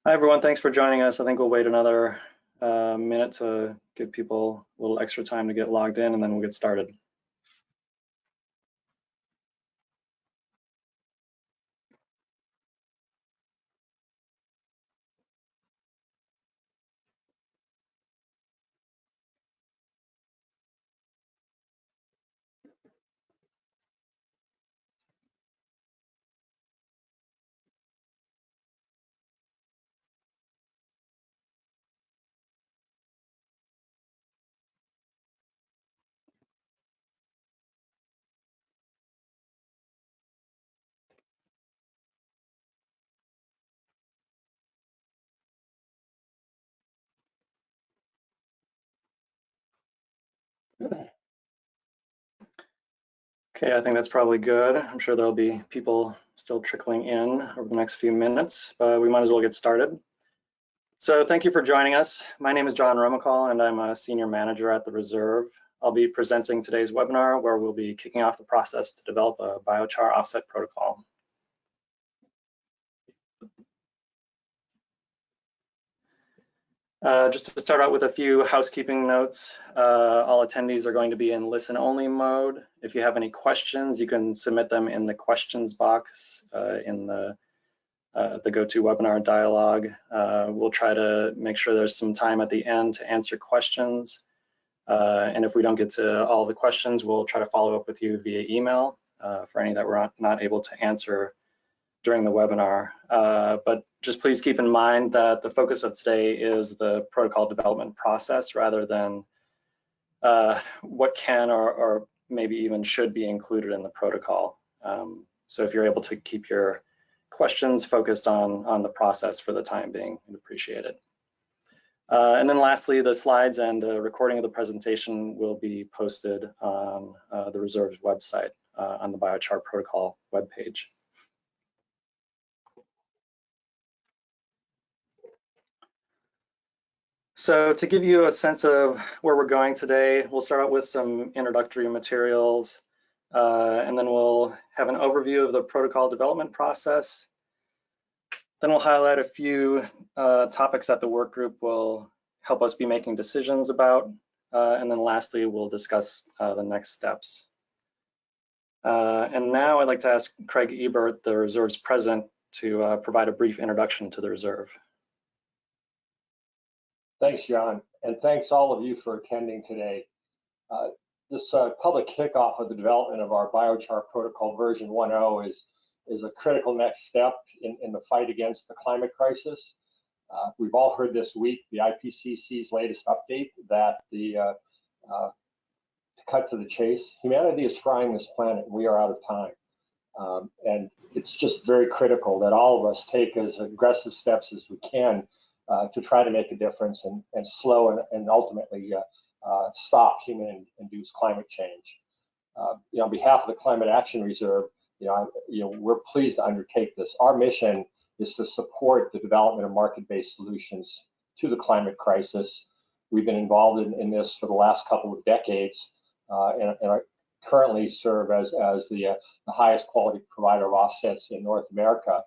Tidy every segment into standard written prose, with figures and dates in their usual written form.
Hi, everyone. Thanks for joining us. I think we'll wait another minute to give people a little extra time to get logged in, and then we'll get started. Okay, I think that's probably good. I'm sure there'll be people still trickling in over the next few minutes, but we might as well get started. So thank you for joining us. My name is John Romacall, and I'm a senior manager at the Reserve. I'll be presenting today's webinar, where we'll be kicking off the process to develop a biochar offset protocol. Just to start out with a few housekeeping notes, all attendees are going to be in listen-only mode. If you have any questions, you can submit them in the questions box in the GoToWebinar dialog. We'll try to make sure there's some time at the end to answer questions. And if we don't get to all the questions, we'll try to follow up with you via email for any that we're not able to answer during the webinar. But just please keep in mind that the focus of today is the protocol development process rather than what can or maybe even should be included in the protocol. So if you're able to keep your questions focused on the process for the time being, I'd appreciate it. And then lastly, the slides and a recording of the presentation will be posted on the Reserve's website on the Biochar protocol webpage. So to give you a sense of where we're going today, we'll start out with some introductory materials, and then we'll have an overview of the protocol development process. Then we'll highlight a few topics that the work group will help us be making decisions about. And then lastly, we'll discuss the next steps. And now I'd like to ask Craig Ebert, the Reserve's president, to provide a brief introduction to the Reserve. Thanks, John, and thanks all of you for attending today. This public kickoff of the development of our biochar protocol version 1.0 is a critical next step in the fight against the climate crisis. We've all heard this week the IPCC's latest update that to cut to the chase, humanity is frying this planet and we are out of time. And it's just very critical that all of us take as aggressive steps as we can to try to make a difference and slow and ultimately stop human-induced climate change. On behalf of the Climate Action Reserve, we're pleased to undertake this. Our mission is to support the development of market-based solutions to the climate crisis. We've been involved in this for the last couple of decades, and currently serve as the highest quality provider of offsets in North America.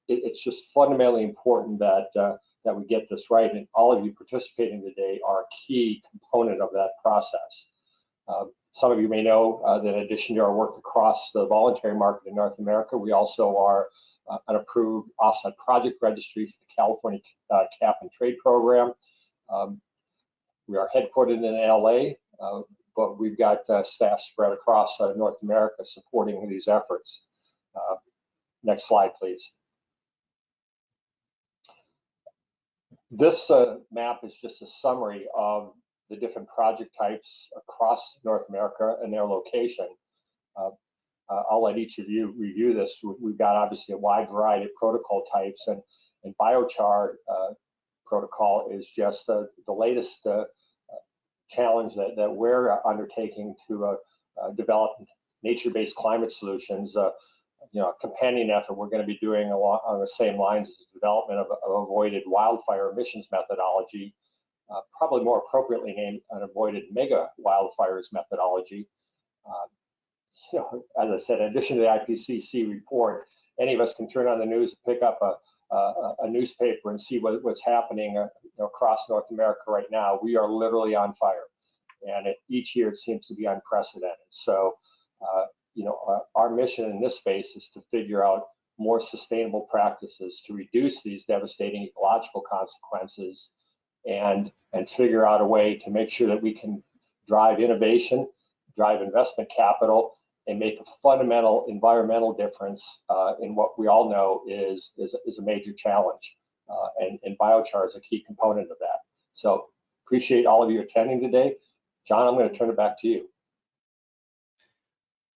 It's just fundamentally important that we get this right, and all of you participating today are a key component of that process. Some of you may know that in addition to our work across the voluntary market in North America, we also are an approved offset project registry for the California Cap and Trade Program. We are headquartered in LA, but we've got staff spread across North America supporting these efforts. Next slide, please. This map is just a summary of the different project types across North America and their location. I'll let each of you review this. We've got obviously a wide variety of protocol types, and biochar protocol is just the latest challenge that we're undertaking to develop nature-based climate solutions. A companion effort we're going to be doing on the same lines as the development of avoided wildfire emissions methodology, probably more appropriately named an avoided mega wildfires methodology. As I said, in addition to the IPCC report, any of us can turn on the news and pick up a newspaper and see what's happening across North America right now. We are literally on fire, and each year it seems to be unprecedented. So, our mission in this space is to figure out more sustainable practices to reduce these devastating ecological consequences, and figure out a way to make sure that we can drive innovation, drive investment capital, and make a fundamental environmental difference in what we all know is a major challenge. And biochar is a key component of that. So appreciate all of you attending today. John, I'm going to turn it back to you.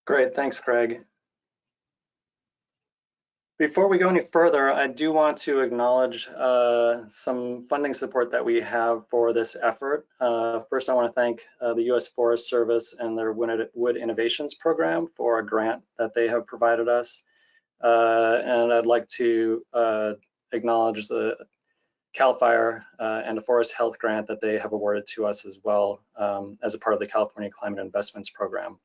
Great, thanks, Craig. Before we go any further, I do want to acknowledge some funding support that we have for this effort. First, I want to thank the U.S. Forest Service and their Wood Innovations Program for a grant that they have provided us. And I'd like to acknowledge the CAL FIRE and a Forest Health grant that they have awarded to us as well as a part of the California Climate Investments Program.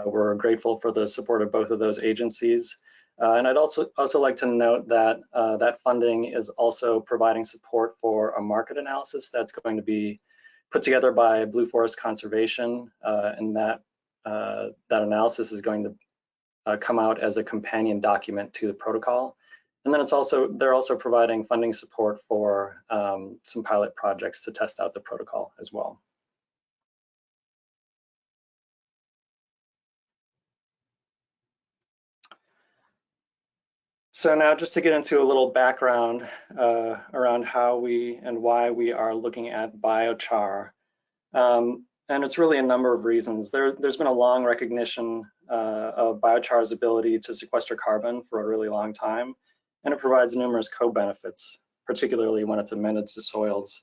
We're grateful for the support of both of those agencies. And I'd also like to note that that funding is also providing support for a market analysis that's going to be put together by Blue Forest Conservation, and that analysis is going to come out as a companion document to the protocol. And then they're also providing funding support for some pilot projects to test out the protocol as well. So now just to get into a little background around how we and why we are looking at biochar. And it's really a number of reasons. There's been a long recognition of biochar's ability to sequester carbon for a really long time, and it provides numerous co-benefits, particularly when it's amended to soils.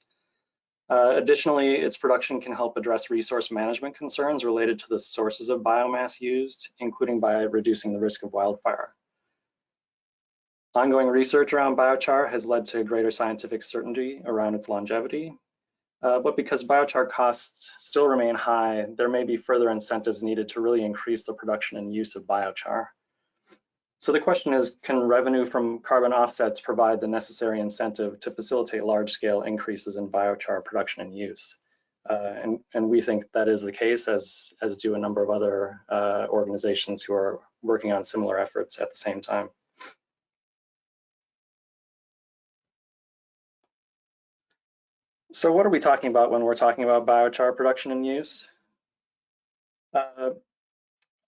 Additionally, its production can help address resource management concerns related to the sources of biomass used, including by reducing the risk of wildfire. Ongoing research around biochar has led to greater scientific certainty around its longevity, but because biochar costs still remain high, there may be further incentives needed to really increase the production and use of biochar. So the question is, can revenue from carbon offsets provide the necessary incentive to facilitate large-scale increases in biochar production and use? And we think that is the case, as do a number of other organizations who are working on similar efforts at the same time. So what are we talking about when we're talking about biochar production and use?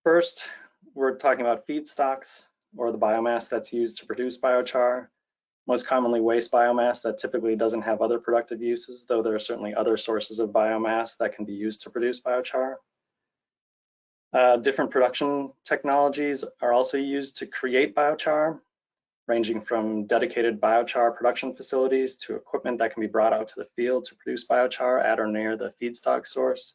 First, we're talking about feedstocks, or the biomass that's used to produce biochar. Most commonly waste biomass that typically doesn't have other productive uses, though there are certainly other sources of biomass that can be used to produce biochar. Different production technologies are also used to create biochar, ranging from dedicated biochar production facilities to equipment that can be brought out to the field to produce biochar at or near the feedstock source.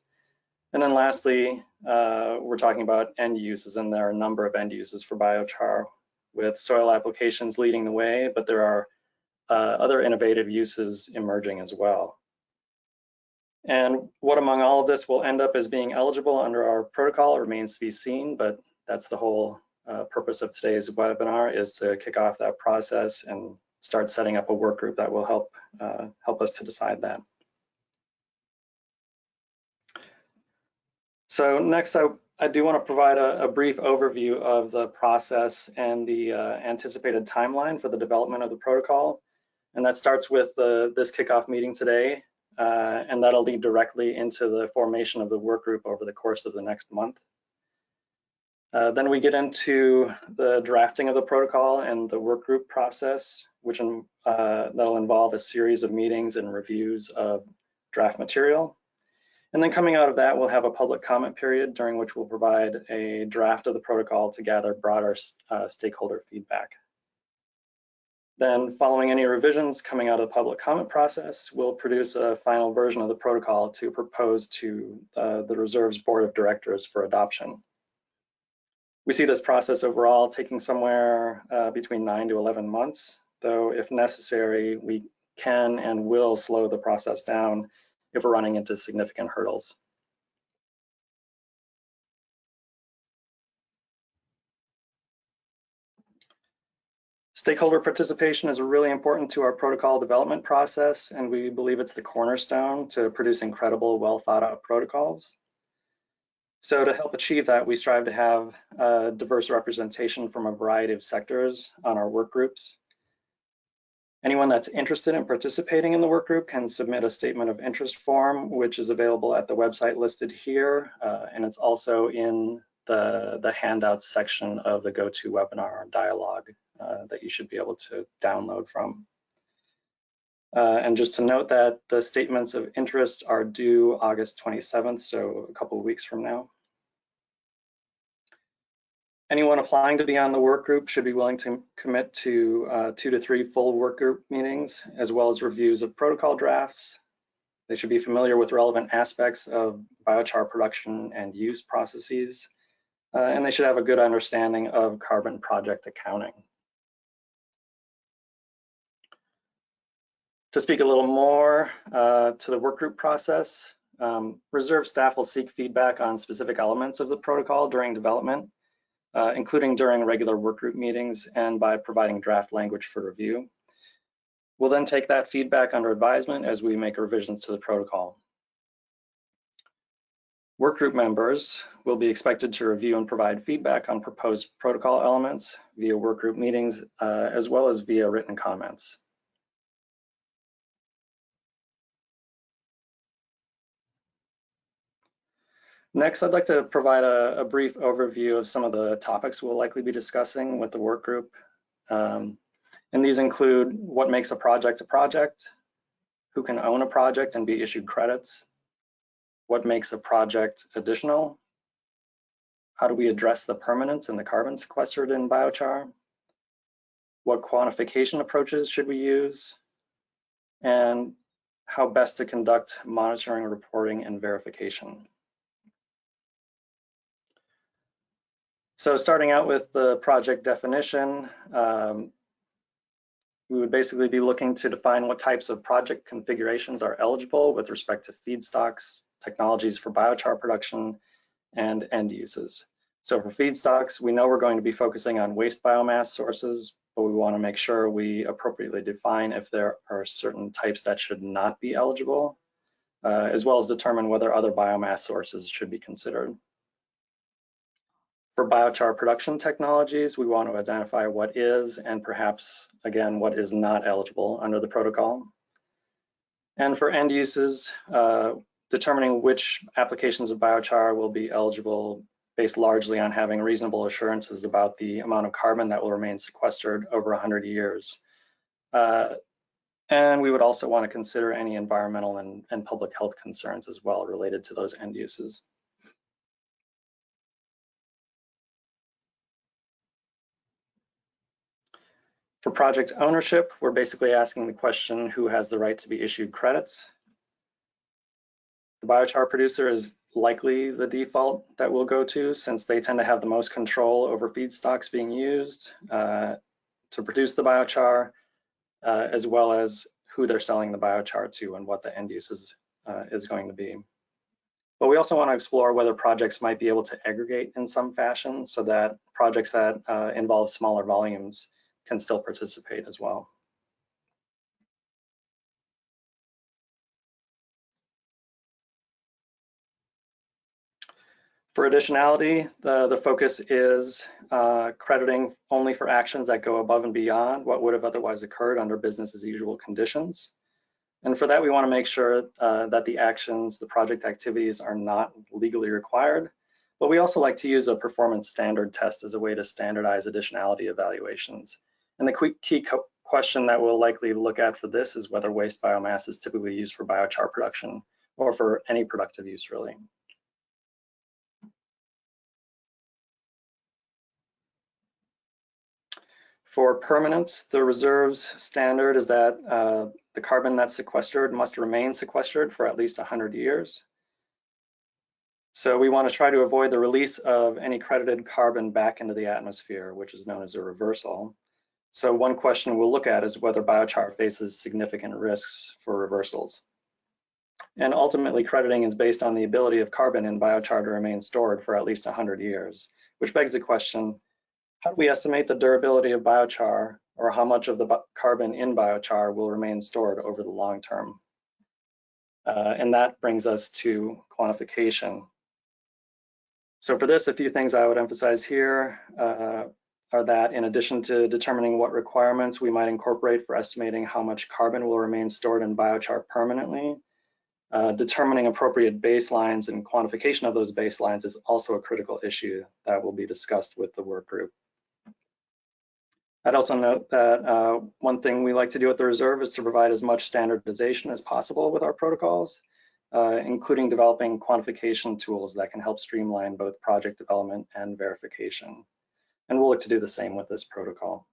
And then lastly, we're talking about end uses, and there are a number of end uses for biochar, with soil applications leading the way, but there are other innovative uses emerging as well. And what among all of this will end up as being eligible under our protocol remains to be seen, but that's the whole purpose of today's webinar, is to kick off that process and start setting up a work group that will help us to decide that. So next, I do want to provide a brief overview of the process and the anticipated timeline for the development of the protocol. And that starts with this kickoff meeting today, and that'll lead directly into the formation of the work group over the course of the next month. Then we get into the drafting of the protocol and the work group process, which that'll involve a series of meetings and reviews of draft material. And then coming out of that, we'll have a public comment period during which we'll provide a draft of the protocol to gather broader stakeholder feedback. Then following any revisions coming out of the public comment process, we'll produce a final version of the protocol to propose to the Reserve's Board of Directors for adoption. We see this process overall taking somewhere between 9 to 11 months, though if necessary, we can and will slow the process down if we're running into significant hurdles. Stakeholder participation is really important to our protocol development process, and we believe it's the cornerstone to producing credible, well thought out protocols. So to help achieve that, we strive to have diverse representation from a variety of sectors on our work groups. Anyone that's interested in participating in the work group can submit a statement of interest form, which is available at the website listed here, and it's also in the handouts section of the GoToWebinar dialogue that you should be able to download from. And just to note that the statements of interest are due August 27th, so a couple of weeks from now. Anyone applying to be on the work group should be willing to commit to 2 to 3 full work group meetings, as well as reviews of protocol drafts. They should be familiar with relevant aspects of biochar production and use processes, and they should have a good understanding of carbon project accounting. To speak a little more to the work group process, reserve staff will seek feedback on specific elements of the protocol during development, including during regular workgroup meetings and by providing draft language for review. We'll then take that feedback under advisement as we make revisions to the protocol. Workgroup members will be expected to review and provide feedback on proposed protocol elements via workgroup meetings, as well as via written comments. Next, I'd like to provide a brief overview of some of the topics we'll likely be discussing with the work group. And these include what makes a project, who can own a project and be issued credits, what makes a project additional, how do we address the permanence and the carbon sequestered in biochar, what quantification approaches should we use, and how best to conduct monitoring, reporting, and verification. So starting out with the project definition, we would basically be looking to define what types of project configurations are eligible with respect to feedstocks, technologies for biochar production, and end uses. So for feedstocks, we know we're going to be focusing on waste biomass sources, but we want to make sure we appropriately define if there are certain types that should not be eligible, as well as determine whether other biomass sources should be considered. For biochar production technologies, we want to identify what is and perhaps, again, what is not eligible under the protocol. And for end uses, determining which applications of biochar will be eligible based largely on having reasonable assurances about the amount of carbon that will remain sequestered over 100 years. And we would also want to consider any environmental and public health concerns as well related to those end uses. For project ownership, we're basically asking the question, who has the right to be issued credits? The biochar producer is likely the default that we'll go to, since they tend to have the most control over feedstocks being used to produce the biochar, as well as who they're selling the biochar to and what the end use is going to be. But we also want to explore whether projects might be able to aggregate in some fashion so that projects that involve smaller volumes can still participate as well. For additionality, the focus is crediting only for actions that go above and beyond what would have otherwise occurred under business as usual conditions. And for that, we want to make sure that the actions, the project activities are not legally required, but we also like to use a performance standard test as a way to standardize additionality evaluations. And the key question that we'll likely look at for this is whether waste biomass is typically used for biochar production or for any productive use, really. For permanence, the reserves standard is that the carbon that's sequestered must remain sequestered for at least 100 years. So we want to try to avoid the release of any credited carbon back into the atmosphere, which is known as a reversal. So one question we'll look at is whether biochar faces significant risks for reversals. And ultimately, crediting is based on the ability of carbon in biochar to remain stored for at least 100 years, which begs the question, How do we estimate the durability of biochar, or how much of the carbon in biochar will remain stored over the long term? And that brings us to quantification. So for this, a few things I would emphasize here are that in addition to determining what requirements we might incorporate for estimating how much carbon will remain stored in biochar permanently, determining appropriate baselines and quantification of those baselines is also a critical issue that will be discussed with the work group. I'd also note that one thing we like to do at the reserve is to provide as much standardization as possible with our protocols, including developing quantification tools that can help streamline both project development and verification. And we'll look to do the same with this protocol.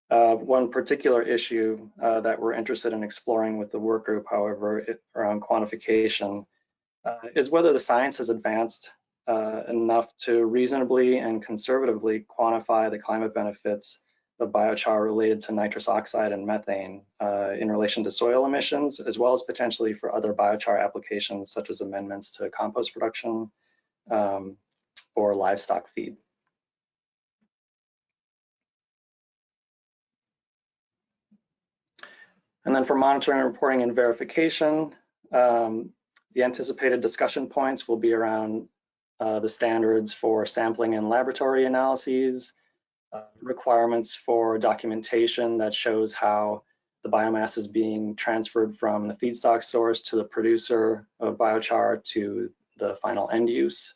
One particular issue that we're interested in exploring with the work group, however, around quantification, is whether the science has advanced enough to reasonably and conservatively quantify the climate benefits of biochar related to nitrous oxide and methane in relation to soil emissions, as well as potentially for other biochar applications such as amendments to compost production or livestock feed. And then for monitoring, reporting, and verification, the anticipated discussion points will be around the standards for sampling and laboratory analyses, requirements for documentation that shows how the biomass is being transferred from the feedstock source to the producer of biochar to the final end use.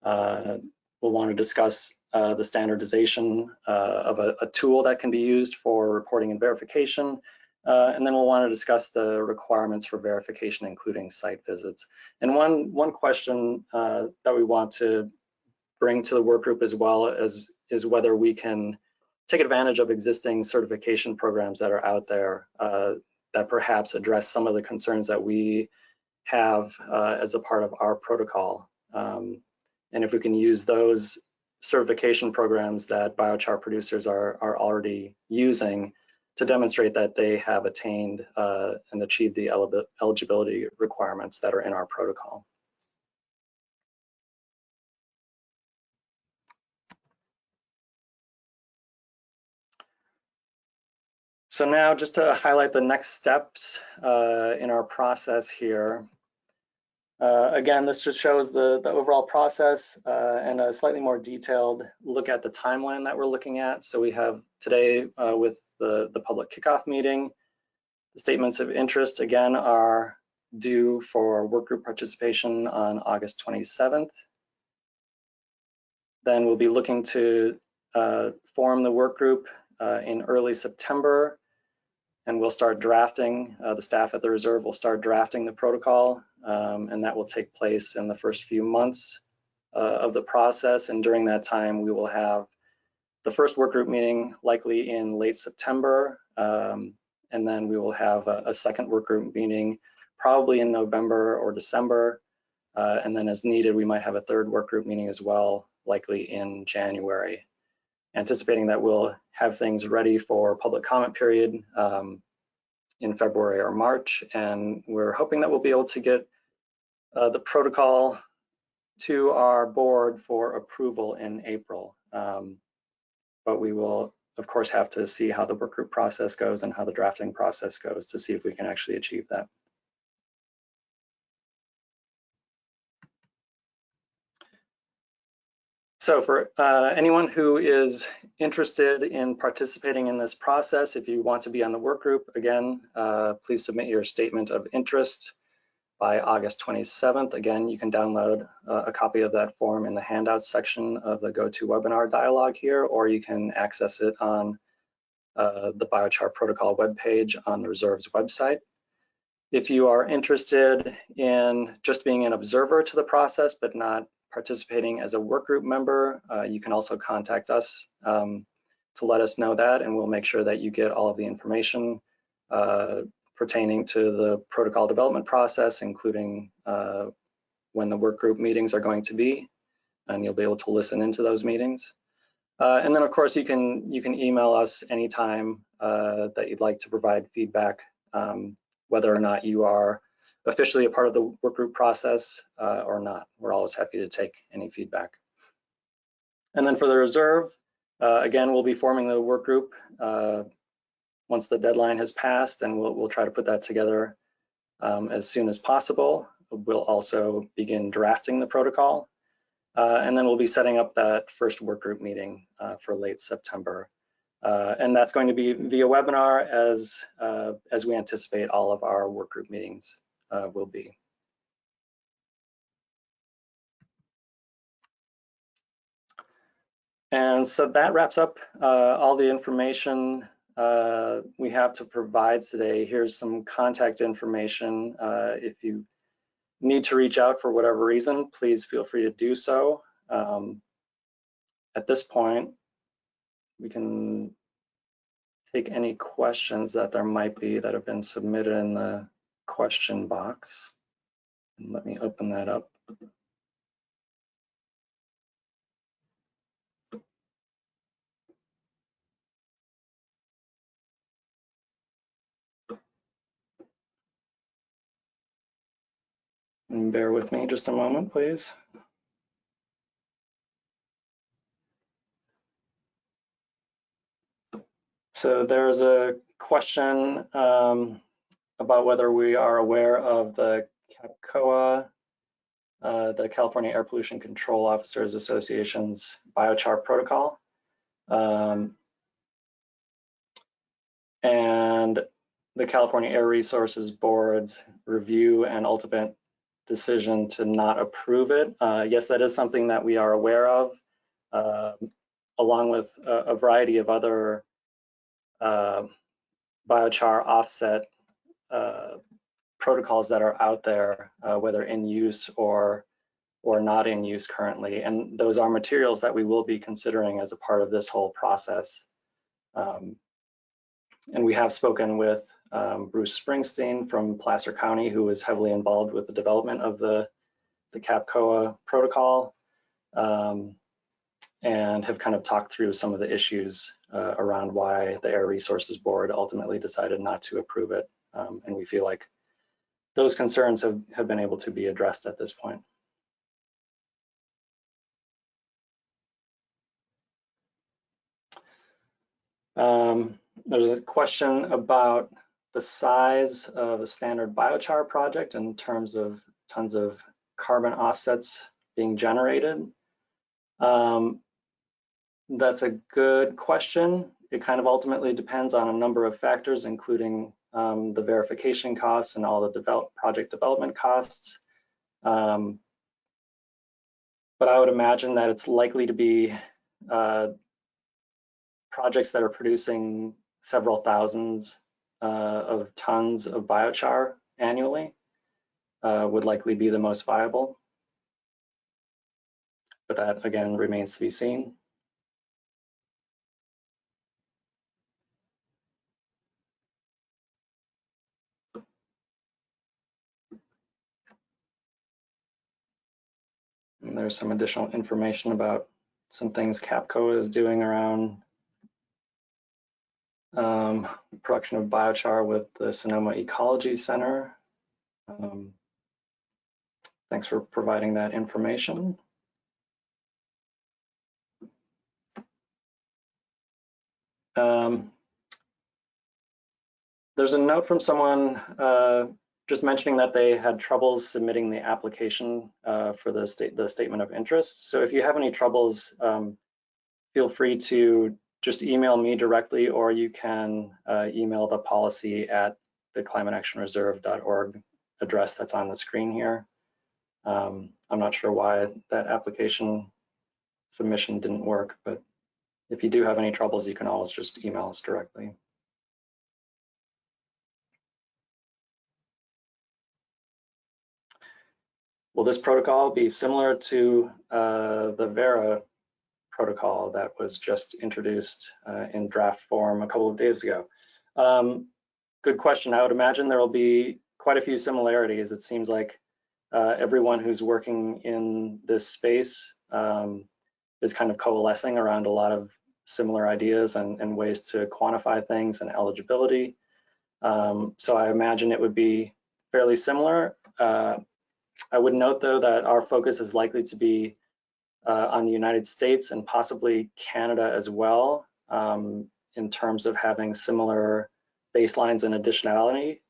We'll want to discuss the standardization of a tool that can be used for reporting and verification. And then we'll want to discuss the requirements for verification, including site visits. And one question that we want to bring to the work group as well is whether we can take advantage of existing certification programs that are out there that perhaps address some of the concerns that we have as a part of our protocol. And if we can use those certification programs that biochar producers are already using to demonstrate that they have attained and achieved the eligibility requirements that are in our protocol. So now just to highlight the next steps in our process here. Again, this just shows the overall process and a slightly more detailed look at the timeline that we're looking at. So we have today with the public kickoff meeting, the statements of interest again are due for work group participation on August 27th. Then we'll be looking to form the work group in early September, and we'll start drafting, the staff at the reserve will start drafting the protocol, and that will take place in the first few months of the process. And during that time, we will have the first work group meeting likely in late September, and then we will have a second work group meeting probably in November or December. And then as needed, we might have a third work group meeting as well, likely in January. Anticipating that we'll have things ready for public comment period in February or March, and we're hoping that we'll be able to get the protocol to our board for approval in April. But we will, of course, have to see how the work group process goes and how the drafting process goes to see if we can actually achieve that. So for anyone who is interested in participating in this process, if you want to be on the work group, again, please submit your statement of interest by August 27th. Again, you can download a copy of that form in the handouts section of the GoToWebinar dialog here, or you can access it on the Biochar protocol webpage on the reserve's website. If you are interested in just being an observer to the process, but not participating as a work group member, you can also contact us to let us know that, and we'll make sure that you get all of the information pertaining to the protocol development process, including when the work group meetings are going to be, and you'll be able to listen into those meetings. And then, of course, you can email us anytime that you'd like to provide feedback, whether or not you are officially a part of the work group process or not. We're always happy to take any feedback. And then for the reserve, again, we'll be forming the work group once the deadline has passed, and we'll try to put that together as soon as possible. We'll also begin drafting the protocol, and then we'll be setting up that first work group meeting for late September. And that's going to be via webinar, as we anticipate all of our work group meetings will be. And so that wraps up all the information we have to provide today. Here's some contact information. If you need to reach out for whatever reason, please feel free to do so. At this point, we can take any questions that there might be that have been submitted in the question box. And let me open that up. And bear with me just a moment, please. So there's a question about whether we are aware of the CAPCOA, the California Air Pollution Control Officers Association's biochar protocol. And the California Air Resources Board's review and ultimate decision to not approve it. Yes, that is something that we are aware of, along with a variety of other biochar offset protocols that are out there, whether in use or not in use currently. And those are materials that we will be considering as a part of this whole process. And we have spoken with Bruce Springsteen from Placer County, who is heavily involved with the development of the CAPCOA protocol, and have kind of talked through some of the issues around why the Air Resources Board ultimately decided not to approve it. And we feel like those concerns have been able to be addressed at this point. There's a question about the size of a standard biochar project in terms of tons of carbon offsets being generated. That's a good question. It kind of ultimately depends on a number of factors, including the verification costs and all the project development costs. But I would imagine that it's likely to be projects that are producing several thousands of tons of biochar annually would likely be the most viable. But that, again, remains to be seen. And there's some additional information about some things CAPCOA is doing around production of biochar with the Sonoma Ecology Center. Thanks for providing that information. There's a note from someone just mentioning that they had troubles submitting the application for the statement of interest. So if you have any troubles, feel free to just email me directly, or you can email the policy at the climateactionreserve.org address that's on the screen here. I'm not sure why that application submission didn't work, but if you do have any troubles, you can always just email us directly. Will this protocol be similar to the Vera protocol that was just introduced in draft form a couple of days ago? Good question. I would imagine there will be quite a few similarities. It seems like everyone who's working in this space is kind of coalescing around a lot of similar ideas and ways to quantify things and eligibility. So I imagine it would be fairly similar. I would note, though, that our focus is likely to be on the United States and possibly Canada as well, in terms of having similar baselines and additionality.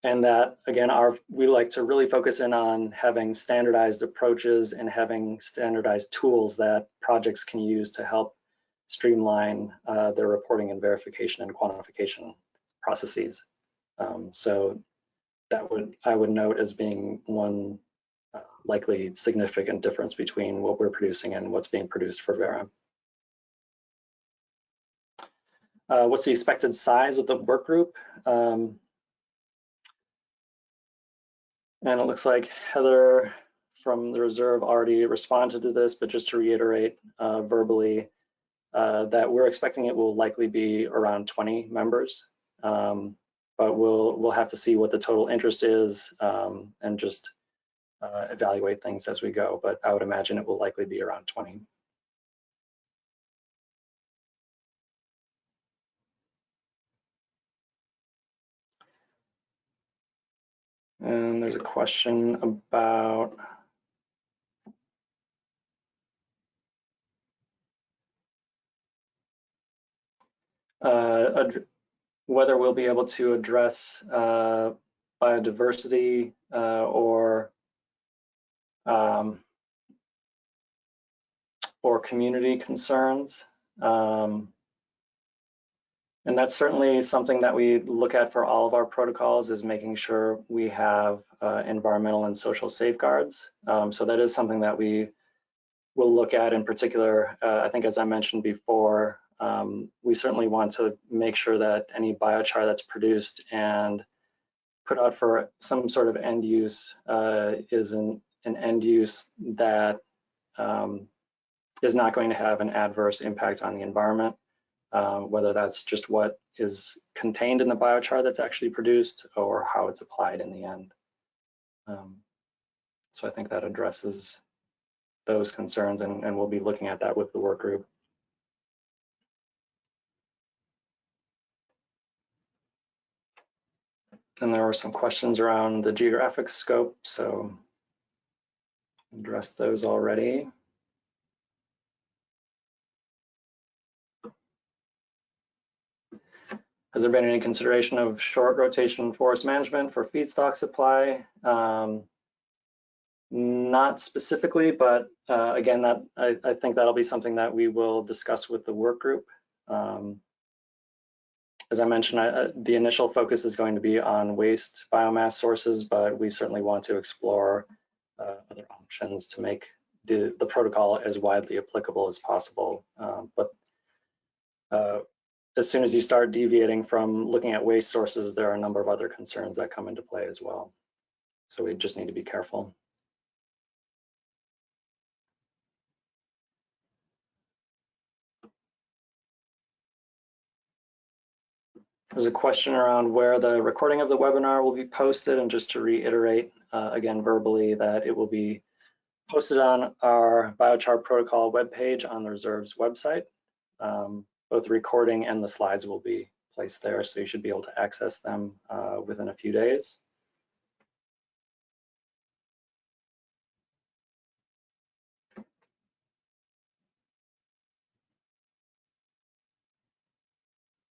And that, again, we like to really focus in on having standardized approaches and having standardized tools that projects can use to help streamline their reporting and verification and quantification processes. So that I would note as being one likely significant difference between what we're producing and what's being produced for Vera. What's the expected size of the work group? And it looks like Heather from the reserve already responded to this, but just to reiterate verbally, that we're expecting it will likely be around 20 members. But we'll have to see what the total interest is and just evaluate things as we go. But I would imagine it will likely be around 20. And there's a question about whether we'll be able to address biodiversity or community concerns. And that's certainly something that we look at for all of our protocols, is making sure we have environmental and social safeguards. So that is something that we will look at in particular. I think, as I mentioned before, we certainly want to make sure that any biochar that's produced and put out for some sort of end use is an end use that is not going to have an adverse impact on the environment, whether that's just what is contained in the biochar that's actually produced or how it's applied in the end. So I think that addresses those concerns, and we'll be looking at that with the work group. And there were some questions around the geographic scope, so addressed those already. Has there been any consideration of short rotation forest management for feedstock supply? Not specifically, but again, that I think that'll be something that we will discuss with the work group. As I mentioned, the initial focus is going to be on waste biomass sources, but we certainly want to explore other options to make the protocol as widely applicable as possible. But as soon as you start deviating from looking at waste sources, there are a number of other concerns that come into play as well. So we just need to be careful. There's a question around where the recording of the webinar will be posted, and just to reiterate again verbally that it will be posted on our biochar protocol webpage on the reserve's website. Both the recording and the slides will be placed there, so you should be able to access them within a few days.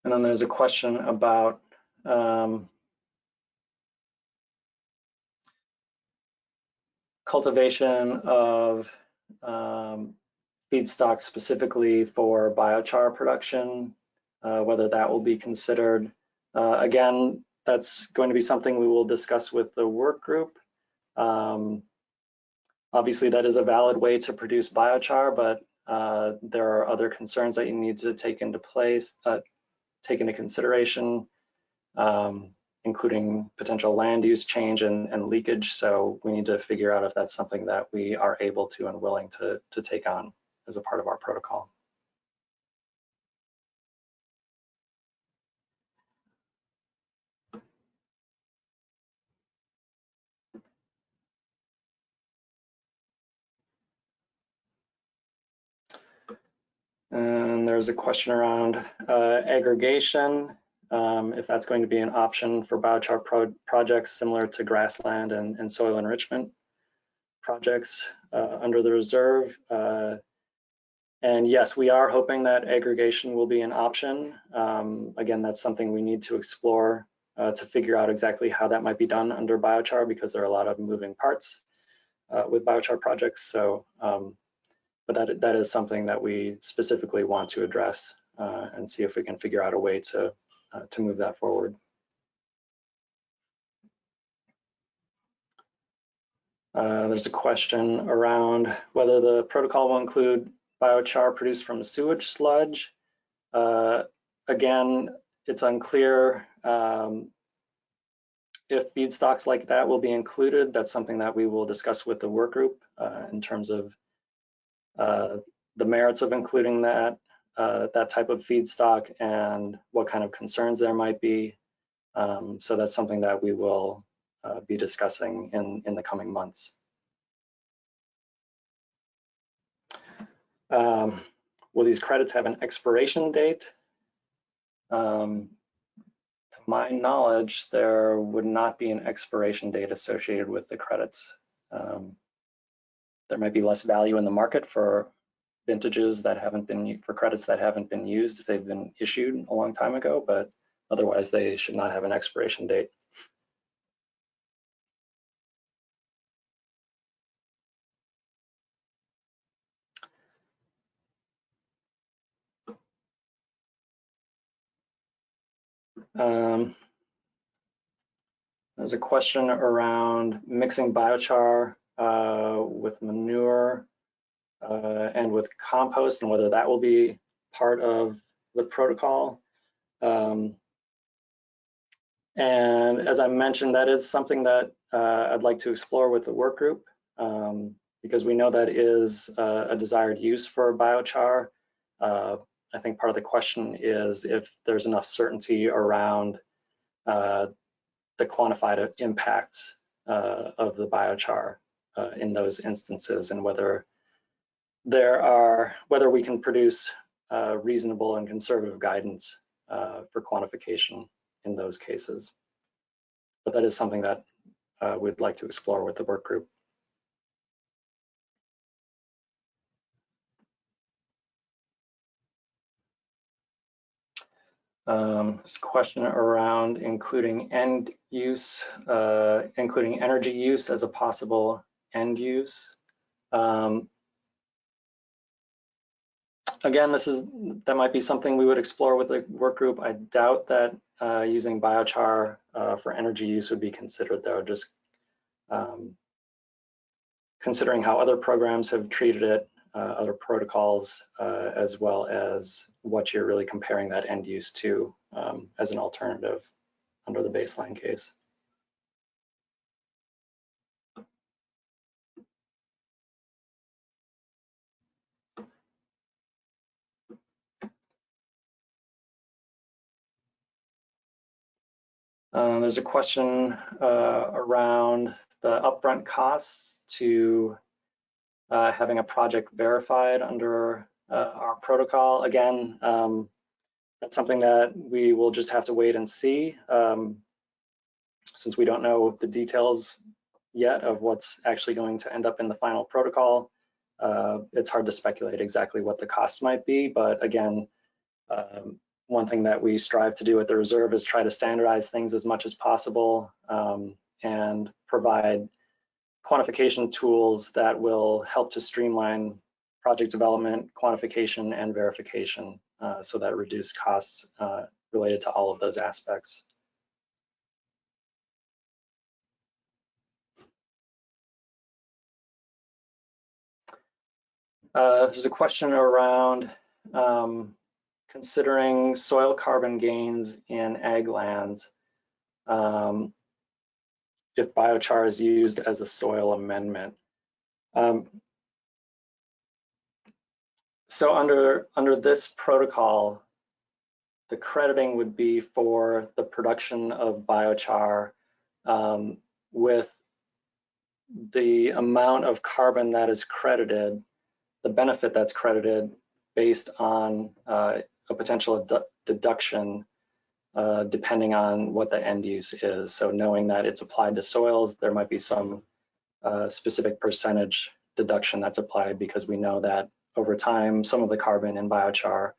And then there's a question about cultivation of feedstock specifically for biochar production, whether that will be considered. Again, that's going to be something we will discuss with the work group. Obviously, that is a valid way to produce biochar, but there are other concerns that you need to take into consideration, including potential land use change and leakage. So we need to figure out if that's something that we are able to and willing to take on as a part of our protocol. And there's a question around aggregation, if that's going to be an option for biochar projects similar to grassland and soil enrichment projects under the reserve. And yes, we are hoping that aggregation will be an option. Again, that's something we need to explore to figure out exactly how that might be done under biochar, because there are a lot of moving parts with biochar projects. So, but that is something that we specifically want to address and see if we can figure out a way to move that forward. There's a question around whether the protocol will include biochar produced from sewage sludge. Again, it's unclear if feedstocks like that will be included. That's something that we will discuss with the work group in terms of the merits of including that type of feedstock and what kind of concerns there might be. So that's something that we will be discussing in the coming months. Will these credits have an expiration date? To my knowledge, there would not be an expiration date associated with the credits. There might be less value in the market for vintages that haven't been, for credits that haven't been used if they've been issued a long time ago, but otherwise they should not have an expiration date. There's a question around mixing biochar with manure and with compost, and whether that will be part of the protocol. And as I mentioned, that is something that I'd like to explore with the work group, because we know that is a desired use for biochar. I think part of the question is if there's enough certainty around the quantified impact of the biochar in those instances, and whether we can produce reasonable and conservative guidance for quantification in those cases. But that is something that we'd like to explore with the work group. There's a question around including end use, including energy use as a possible end use. Again, that might be something we would explore with the work group. I doubt that using biochar for energy use would be considered, though, just considering how other programs have treated it, other protocols, as well as what you're really comparing that end use to as an alternative under the baseline case. There's a question around the upfront costs to having a project verified under our protocol. Again, that's something that we will just have to wait and see, since we don't know the details yet of what's actually going to end up in the final protocol. It's hard to speculate exactly what the costs might be, but again, one thing that we strive to do at the reserve is try to standardize things as much as possible and provide quantification tools that will help to streamline project development, quantification, and verification so that reduce costs related to all of those aspects. There's a question around considering soil carbon gains in ag lands if biochar is used as a soil amendment. So under this protocol, the crediting would be for the production of biochar with the amount of carbon that is credited, the benefit that's credited based on a potential deduction depending on what the end use is. So knowing that it's applied to soils, there might be some specific percentage deduction that's applied, because we know that over time some of the carbon in biochar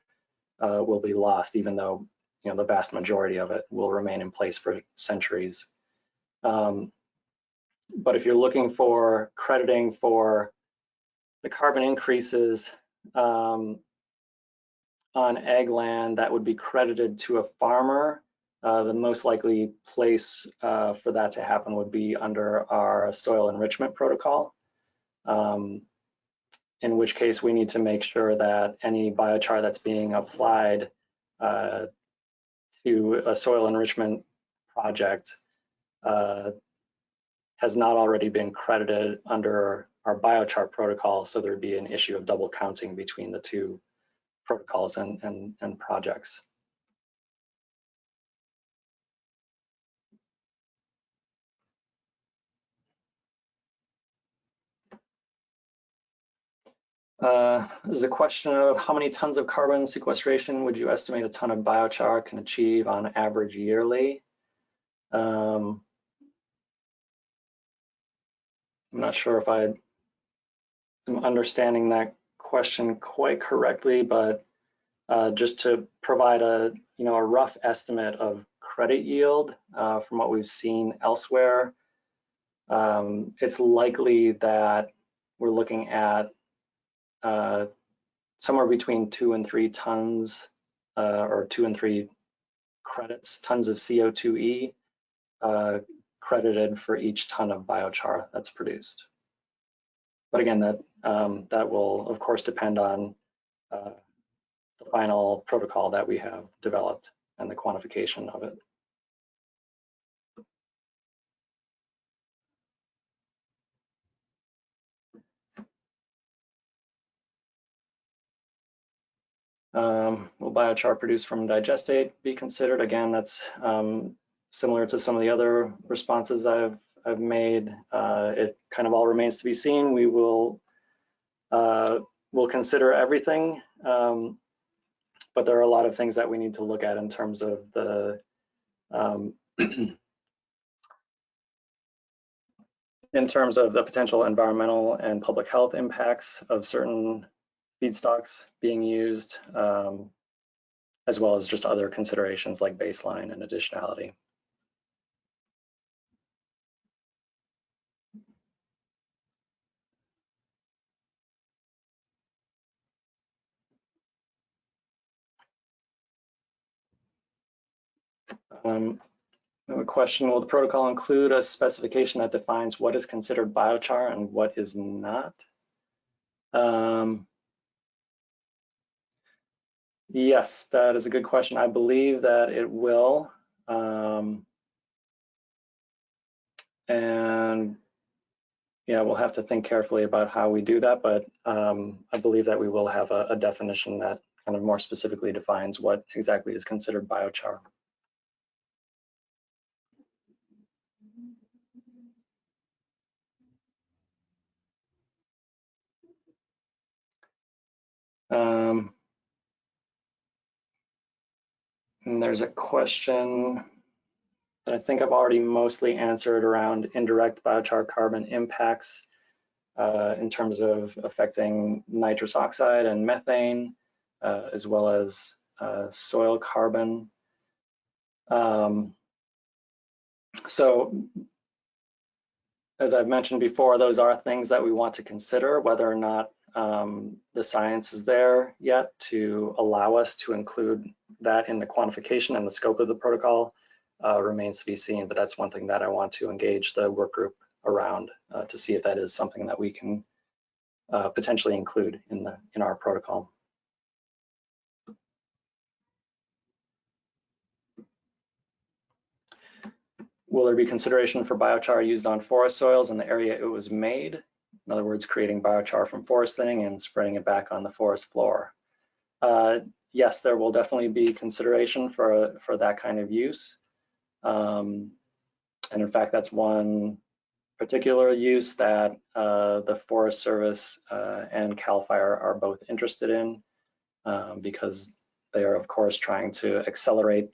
will be lost, even though the vast majority of it will remain in place for centuries. But if you're looking for crediting for the carbon increases on ag land that would be credited to a farmer, the most likely place for that to happen would be under our soil enrichment protocol, in which case we need to make sure that any biochar that's being applied to a soil enrichment project has not already been credited under our biochar protocol, so there'd be an issue of double counting between the two protocols and projects. There's a question of how many tons of carbon sequestration would you estimate a ton of biochar can achieve on average yearly? I'm not sure if I am understanding that question quite correctly, but just to provide a rough estimate of credit yield from what we've seen elsewhere, it's likely that we're looking at somewhere between 2 and 3 tons or 2 and 3 credits, tons of CO2e credited for each ton of biochar that's produced. But again, that will of course depend on the final protocol that we have developed and the quantification of it. Will biochar produced from digestate be considered? Again, that's similar to some of the other responses I've made. It kind of all remains to be seen. We will we'll consider everything, but there are a lot of things that we need to look at in terms of the potential environmental and public health impacts of certain feedstocks being used, as well as just other considerations like baseline and additionality. A question, will the protocol include a specification that defines what is considered biochar and what is not? Yes, that is a good question. I believe that it will. And yeah, we'll have to think carefully about how we do that, but I believe that we will have a definition that kind of more specifically defines what exactly is considered biochar. And there's a question that I think I've already mostly answered around indirect biochar carbon impacts in terms of affecting nitrous oxide and methane, as well as soil carbon. So as I've mentioned before, those are things that we want to consider, whether or not the science is there yet to allow us to include that in the quantification and the scope of the protocol remains to be seen. But that's one thing that I want to engage the work group around to see if that is something that we can potentially include in our protocol. Will there be consideration for biochar used on forest soils in the area it was made? In other words, creating biochar from forest thinning and spreading it back on the forest floor. Yes, there will definitely be consideration for that kind of use. And in fact, that's one particular use that the Forest Service and CAL FIRE are both interested in, because they are, of course, trying to accelerate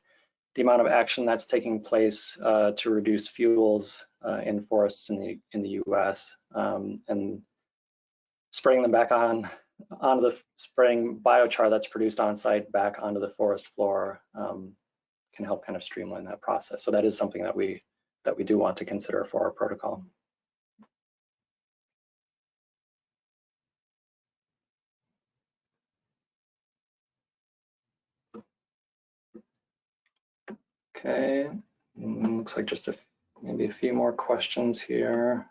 the amount of action that's taking place to reduce fuels in forests in the U.S. And spraying them back spraying biochar that's produced on site back onto the forest floor can help kind of streamline that process. So that is something that we do want to consider for our protocol. Okay, looks like just maybe a few more questions here.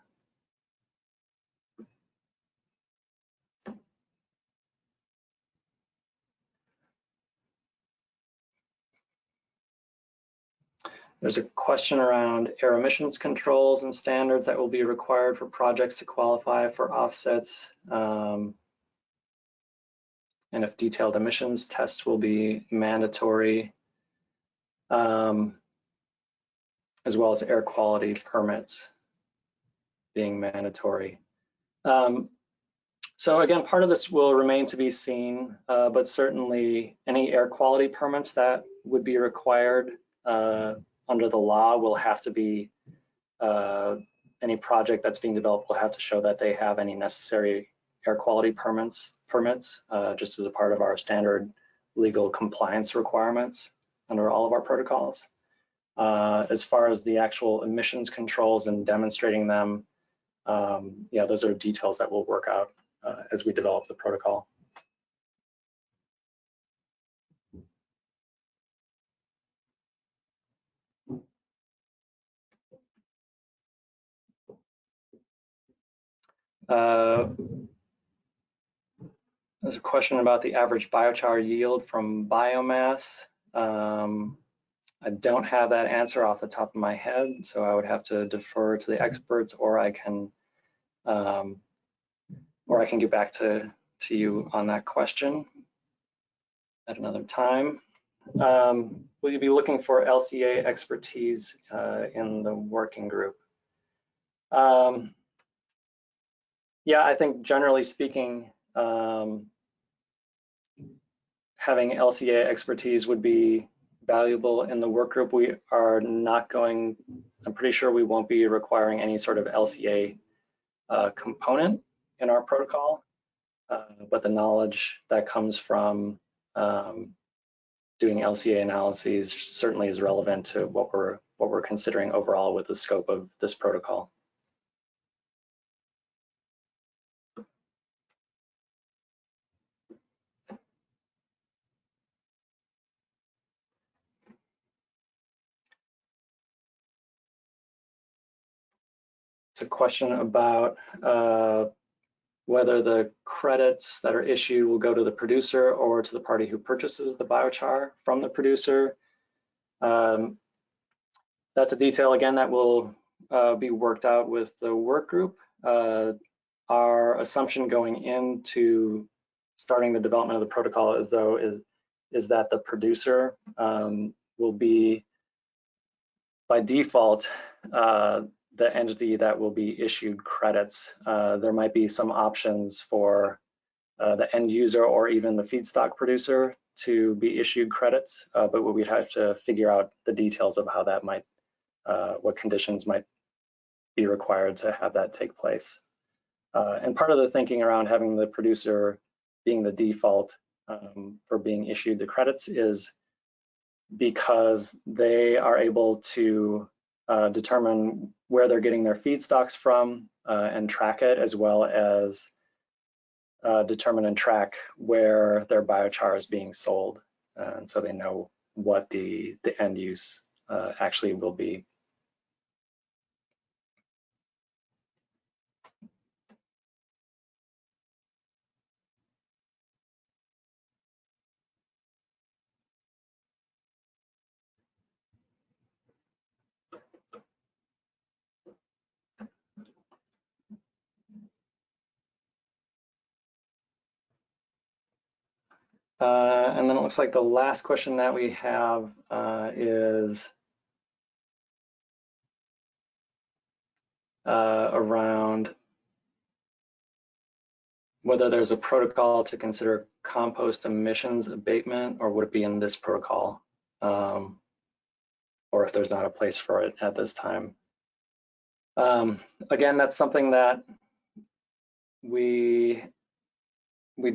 There's a question around air emissions controls and standards that will be required for projects to qualify for offsets, and if detailed emissions tests will be mandatory, as well as air quality permits being mandatory. So again, part of this will remain to be seen, but certainly any air quality permits that would be required under the law will have to be, any project that's being developed will have to show that they have any necessary air quality permits, just as a part of our standard legal compliance requirements under all of our protocols. As far as the actual emissions controls and demonstrating them, yeah, those are details that we'll work out as we develop the protocol. There's a question about the average biochar yield from biomass. I don't have that answer off the top of my head, so I would have to defer to the experts, or I can get back to you on that question at another time. Will you be looking for LCA expertise in the working group? Yeah, I think generally speaking, having LCA expertise would be valuable in the work group. We are not going, I'm pretty sure we won't be requiring any sort of LCA component in our protocol, but the knowledge that comes from doing LCA analyses certainly is relevant to what we're considering overall with the scope of this protocol. It's a question about whether the credits that are issued will go to the producer or to the party who purchases the biochar from the producer. That's a detail, again, that will be worked out with the work group. Our assumption going into starting the development of the protocol is that the producer will be, by default, the entity that will be issued credits. There might be some options for the end user or even the feedstock producer to be issued credits, but we'd have to figure out the details of how that might, what conditions might be required to have that take place. And part of the thinking around having the producer being the default for being issued the credits is because they are able to determine where they're getting their feedstocks from and track it, as well as determine and track where their biochar is being sold. And so they know what the end use actually will be. And then it looks like the last question that we have is around whether there's a protocol to consider compost emissions abatement, or would it be in this protocol, or if there's not a place for it at this time. Again, that's something that we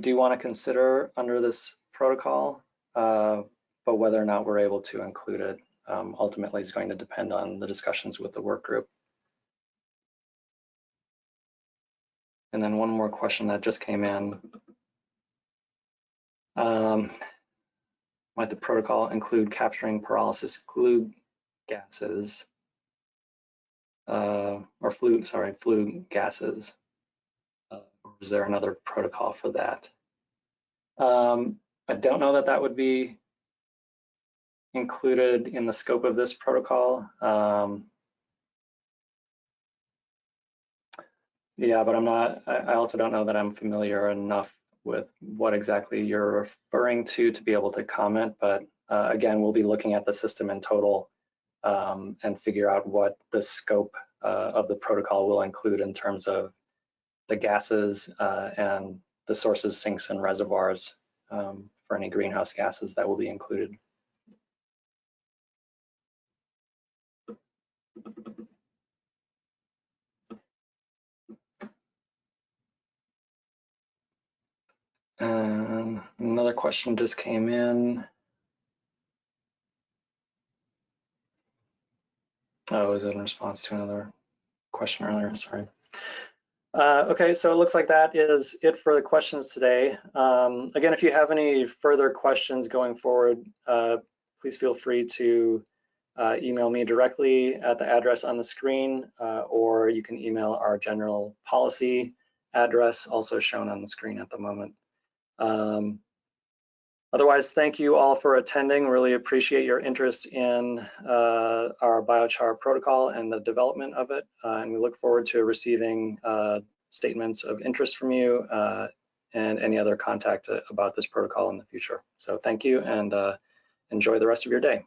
do want to consider under this protocol, but whether or not we're able to include it ultimately is going to depend on the discussions with the work group. And then one more question that just came in. Might the protocol include capturing pyrolysis glue gases, or flue gases? Or is there another protocol for that? I don't know that that would be included in the scope of this protocol. Yeah, but I also don't know that I'm familiar enough with what exactly you're referring to be able to comment, but again, we'll be looking at the system in total and figure out what the scope of the protocol will include in terms of the gases and the sources, sinks, and reservoirs for any greenhouse gases that will be included. And another question just came in. Oh, it was in response to another question earlier, sorry. Okay, so it looks like that is it for the questions today. Again, if you have any further questions going forward, please feel free to email me directly at the address on the screen, or you can email our general policy address, also shown on the screen at the moment. Otherwise, thank you all for attending. Really appreciate your interest in our biochar protocol and the development of it. And we look forward to receiving statements of interest from you and any other contact about this protocol in the future. So thank you, and enjoy the rest of your day.